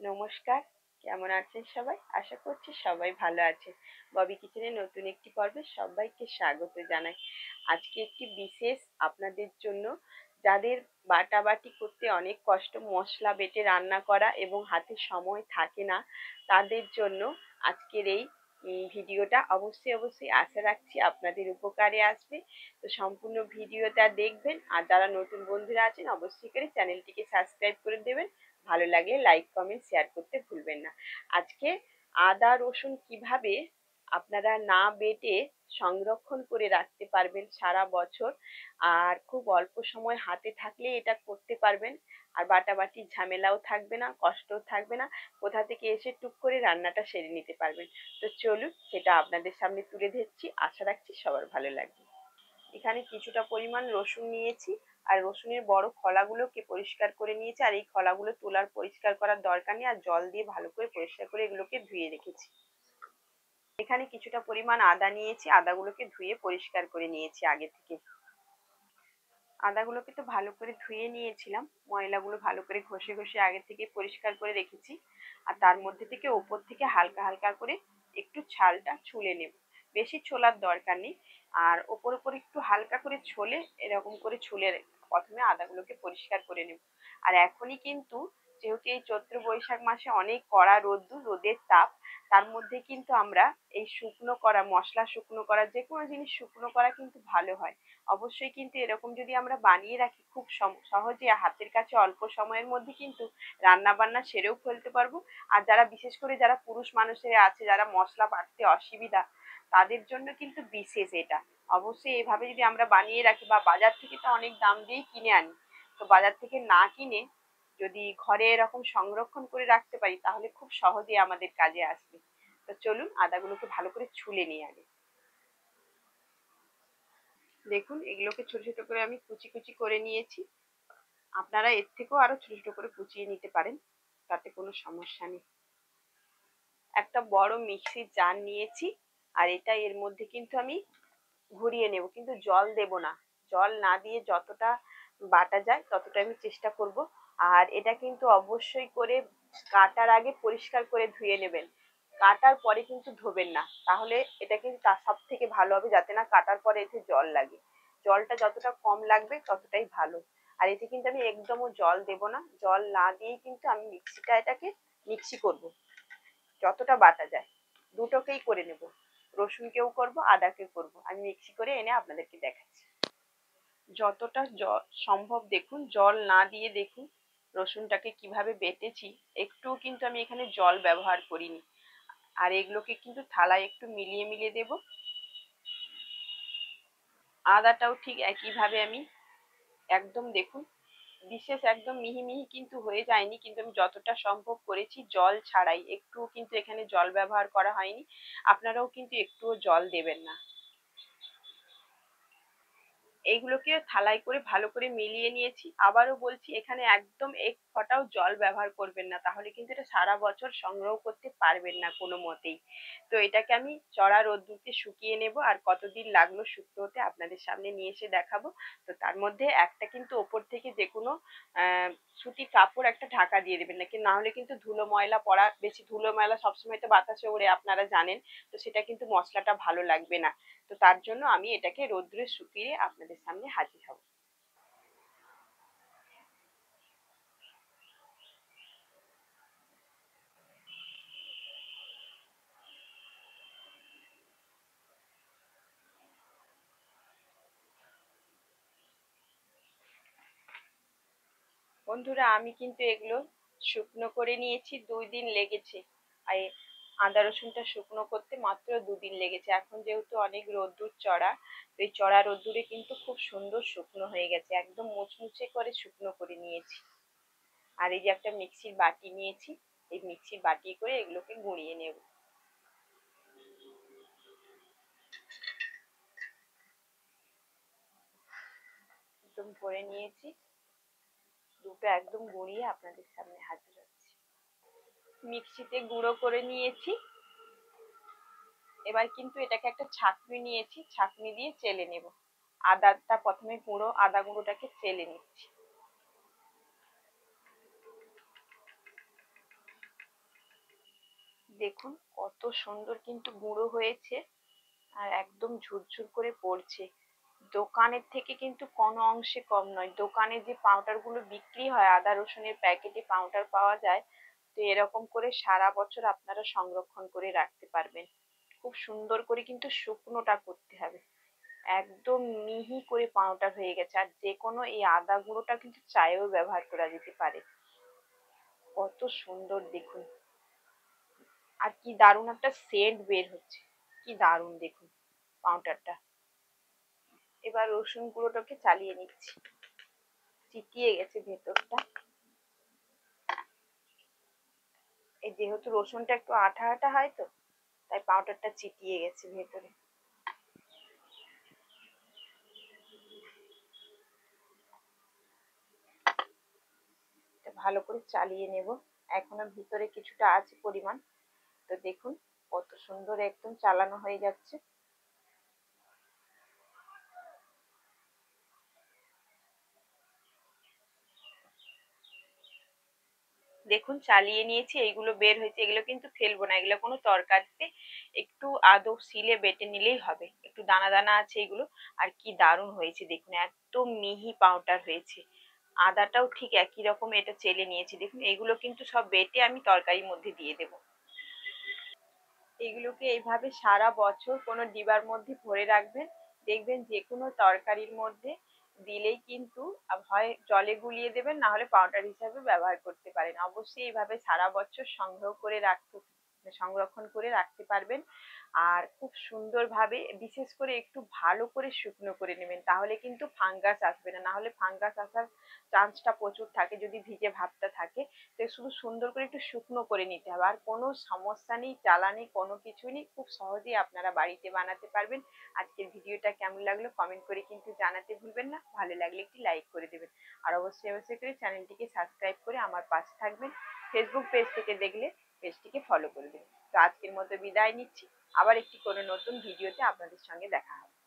নমস্কার। কেমন আছেন সবাই? আশা করছি সবাই ভালো আছেন। ববি কিচেনের নতুন একটি পর্বে সবাইকে স্বাগত জানাই। আজকে একটি বিশেষ আপনাদের জন্য, যাদের বাটাবাটি করতে অনেক কষ্ট, মশলা বেটে রান্না করা এবং হাতে সময় থাকে না, তাদের জন্য আজকের এই ভিডিওটা অবশ্যই আশা রাখছি আপনাদের উপকারে আসবে। তো সম্পূর্ণ ভিডিওটা দেখবেন, আর যারা নতুন বন্ধুরা আছেন অবশ্যই করে চ্যানেলটিকে সাবস্ক্রাইব করে দেবেন। ভালো লাগলে লাইক কমেন্ট শেয়ার করতে ভুলবেন না। আজকে আদা রসুন কিভাবে আপনারা না বেটে সংরক্ষণ করে রাখতে পারবেন সারা বছর, আর খুব অল্প সময় হাতে থাকলে এটা করতে পারবেন, আর বাটাবাটির ঝামেলাও থাকবে না, কষ্টও থাকবে না, কোথা থেকে এসে টুক করে রান্নাটা সেরে নিতে পারবেন। তো চলুন সেটা আপনাদের সামনে তুলে ধরছি, আশা রাখছি সবার ভালো লাগবে। এখানে কিছুটা পরিমাণ রসুন নিয়েছি, আর রসুনের বড় খোলাগুলোকে পরিষ্কার করে নিয়েছি, আর এই খোলাগুলো তোলার পরিষ্কার করার দরকার নেই, আর জল দিয়ে ভালো করে পরিষ্কার করে এগুলোকে ধুয়ে রেখেছি। এখানে কিছুটা পরিমাণ আদা নিয়েছি, আদাগুলোকে ধুয়ে পরিষ্কার করে নিয়েছি আগে থেকে। আদাগুলোকে তো ভালো করে ধুয়ে নিয়েছিলাম, ময়লাগুলো ভালো করে ঘষে ঘষে আগে থেকে পরিষ্কার করে রেখেছি। আর তার মধ্যে থেকে ওপর থেকে হালকা হালকা করে একটু ছালটা ছুলে নেব, বেশি ছোলার দরকার নেই। আর ওপর ওপর একটু হালকা করে ছুলে, এরকম করে ছুলে প্রথমে আদাগুলোকে পরিষ্কার করে নেব। আর এখনই কিন্তু, যেহেতু এই চৈত্র বৈশাখ মাসে অনেক কড়া রোদ্দুর, রোদের তাপ, তার মধ্যে কিন্তু আমরা এই শুকনো করা মশলা, শুকনো করা যে কোনো জিনিস শুকনো করা কিন্তু ভালো হয়। অবশ্যই কিন্তু এরকম যদি আমরা বানিয়ে রাখি, খুব সহজে হাতের কাছে অল্প সময়ের মধ্যে কিন্তু রান্না বান্না সেরেও ফেলতে পারবো। আর যারা বিশেষ করে যারা পুরুষ মানুষেরা আছে, যারা মশলা বাটতে অসুবিধা, তাদের জন্য কিন্তু বিশেষ এটা। অবশ্যই এভাবে যদি আমরা বানিয়ে রাখি, বা বাজার থেকে তো অনেক দাম দিয়েই কিনে আনি, তো বাজার থেকে না কিনে যদি ঘরে এরকম সংরক্ষণ করে রাখতে পারি, তাহলে খুব সহজেই আমাদের কাজে আসবে। তো চলুন আদাগুলোকে ভালো করে ছুলে নিই আগে। দেখুন এগুলোকে ছোট ছোট করে আমি কুচি কুচি করে নিয়েছি। আপনারা এর থেকেও আরো ছোট ছোট করে কুচিয়ে নিতে পারেন, তাতে কোনো সমস্যা নেই। একটা বড় মিক্সির জার নিয়েছি, আর এটা এর মধ্যে কিন্তু আমি ঘুরিয়ে নেব, কিন্তু জল দেব না। জল না দিয়ে যতটা বাটা যায় ততটা আমি চেষ্টা করব। আর এটা কিন্তু অবশ্যই করে কাটার আগে পরিষ্কার করে ধুয়ে নেবেন, কাটার পরে কিন্তু ধোবেন না, তাহলে এটা কিন্তু তার সব থেকে ভালো হবে, যাতে না কাটার পরে এতে জল লাগে। জলটা যতটা কম লাগবে ততটাই ভালো। আর এতে কিন্তু আমি একদমও জল দেব না, জল না দিয়েই কিন্তু আমি এটাকে মিক্সি করব, যতটা বাটা যায় দুটোকেই করে নেব। রসুনকেও করব, আদাকেও করব, আমি মিক্সি করে এনে আপনাদেরকে দেখাচ্ছি। যতটা সম্ভব দেখুন, জল না দিয়ে দেখুন রসুনটাকে কিভাবে বেটেছি। একটুও কিন্তু আমি এখানে জল ব্যবহার করিনি। আর এগুলোকে কিন্তু থালায় একটু মিলিয়ে মিলিয়ে দেব। আদাটাও ঠিক একইভাবে আমি একদম দেখুন, বিশেষ একদম মিহি মিহি কিন্তু হয়ে যায়নি, কিন্তু আমি যতটা সম্ভব করেছি জল ছাড়াই, একটুও কিন্তু এখানে জল ব্যবহার করা হয়নি। আপনারাও কিন্তু একটুও জল দেবেন না। এইগুলোকে থালায় করে ভালো করে মিলিয়ে নিয়েছি। আবারও বলছি, এখানে একদম এক ফোঁটাও জল ব্যবহার করবেন না, তাহলে কিন্তু এটা সারা বছর সংগ্রহ করতে পারবেন না কোনো মতেই। তো এটাকে আমি চড়া রোদ্দুরে শুকিয়ে নেব, আর কতদিন লাগলো শুকনো হতে আপনাদের সামনে নিয়ে এসে দেখাবো। তো তার মধ্যে একটা কিন্তু ওপর থেকে যে কোনো আহ সুতির কাপড় একটা ঢাকা দিয়ে দেবেন, নাকি না হলে কিন্তু ধুলো ময়লা পড়া, বেশি ধুলো ময়লা সবসময় তো বাতাসে ওড়ে আপনারা জানেন, তো সেটা কিন্তু মশলাটা ভালো লাগবে না। তো তার জন্য আমি এটাকে রোদ্রে শুকিয়ে আপনাদের সামনে হাজির হব। বন্ধুরা, আমি কিন্তু এগুলো শুকনো করে নিয়েছি, 2 দিন লেগেছে। আর আদা রসুনটা শুকনো করতে মাত্র 2 দিন লেগেছে। এখন যেহেতু অনেক রোদ্দুর চড়া, তো এই চড়া রোদ্দুরে কিন্তু খুব সুন্দর শুকনো হয়ে গেছে, একদম মুচমুচে করে শুকনো করে নিয়েছি। আর এই যে একটা মিক্সির বাটি নিয়েছি, এই মিক্সির বাটি করে এগুলোকে গুঁড়িয়ে নেব। একদম ভরে নিয়েছি, দুটো একদম গুঁড়িয়ে আপনাদের সামনে হাজির হচ্ছে। মিক্সিতে গুঁড়ো করে নিয়েছি। এবার কিন্তু এটাকে একটা ছাঁকনি নিয়েছি, ছাঁকনি দিয়ে চেলে নেব। আদাটা প্রথমে আদা গুঁড়োটাকে চেলে নিচ্ছি। দেখুন কত সুন্দর কিন্তু গুঁড়ো হয়েছে আর একদম ঝুরঝুর করে পড়ছে। দোকানের থেকে কিন্তু কোনো অংশে কম নয়। দোকানে যে পাউডার গুলো বিক্রি হয়, আদা রসুনের প্যাকেটে পাউডার পাওয়া যায়, তো এরকম করে সারা বছর আপনারা সংরক্ষণ করে রাখতে পারবেন। খুব সুন্দর করে কিন্তু শুকনোটা করতে হবে, একদম মিহি করে পাউডার হয়ে গেছে। আর যে কোনো এই আদা গুঁড়োটা কিন্তু চায়েও ব্যবহার করা যেতে পারে। কত সুন্দর দেখুন, আর কি দারুণ একটা সেন্ট বের হচ্ছে, কি দারুণ দেখুন পাউডারটা। এবার রসুন গুঁড়োটাকে চালিয়ে নিচ্ছি, চিটিয়ে গেছে ভেতরটা। এই যেহেতু রসুনটা একটু আঠা আঠা হয়, তো তাই পাউডারটা চিটিয়ে গেছে ভেতরে। এটা ভালো করে চালিয়ে নেব। এখনো ভিতরে কিছুটা আছে পরিমাণ। তো দেখুন কত সুন্দর একদম চালানো হয়ে যাচ্ছে। দেখুন চালিয়ে নিয়েছি, এইগুলো বের হয়েছে, এগুলো কিন্তু ফেলবো না, এগুলো কোনো তরকারিতে একটু আদৌ শিলে বেটে নিলেই হবে। একটু দানা দানা আছে এগুলো। আর কি দারুণ হয়েছে দেখুন, এত মিহি পাউডার হয়েছে। আদাটাও ঠিক একই রকম এটা চেলে নিয়েছি দেখুন। এগুলো কিন্তু সব বেটে আমি তরকারির মধ্যে দিয়ে দেবো। এগুলোকে এইভাবে সারা বছর কোনো ডিবার মধ্যে ভরে রাখবেন। দেখবেন যে কোনো তরকারির মধ্যে দিলেই কিন্তু হয় জলে গুলিয়ে দেবেন, না হলে পাউডার হিসাবে ব্যবহার করতে পারেন। অবশ্যই এইভাবে সারা বছর সংগ্রহ করে রাখতে, সংরক্ষণ করে রাখতে পারবেন। আর খুব সুন্দরভাবে বিশেষ করে একটু ভালো করে শুকনো করে নেবেন, তাহলে কিন্তু ফাঙ্গাস আসবে না। না হলে ফাঙ্গাস আসার চান্সটা প্রচুর থাকে যদি ভিজে ভাবটা থাকে। তো শুধু সুন্দর করে একটু শুকনো করে নিতে হবে। আর কোনো সমস্যা নেই, জ্বালা নেই, কোনো কিছু নেই, খুব সহজেই আপনারা বাড়িতে বানাতে পারবেন। আজকের ভিডিওটা কেমন লাগলো কমেন্ট করে কিন্তু জানাতে ভুলবেন না। ভালো লাগলে একটি লাইক করে দেবেন। আর অবশ্যই অবশ্যই করে চ্যানেলটিকে সাবস্ক্রাইব করে আমার পাশে থাকবেন। ফেসবুক পেজ থেকে দেখলে পেজটিকে ফলো করে দেবেন। তো আজকের মতো বিদায় নিচ্ছি। আবার একটি কোনো নতুন ভিডিওতে আপনাদের সঙ্গে দেখা হবে।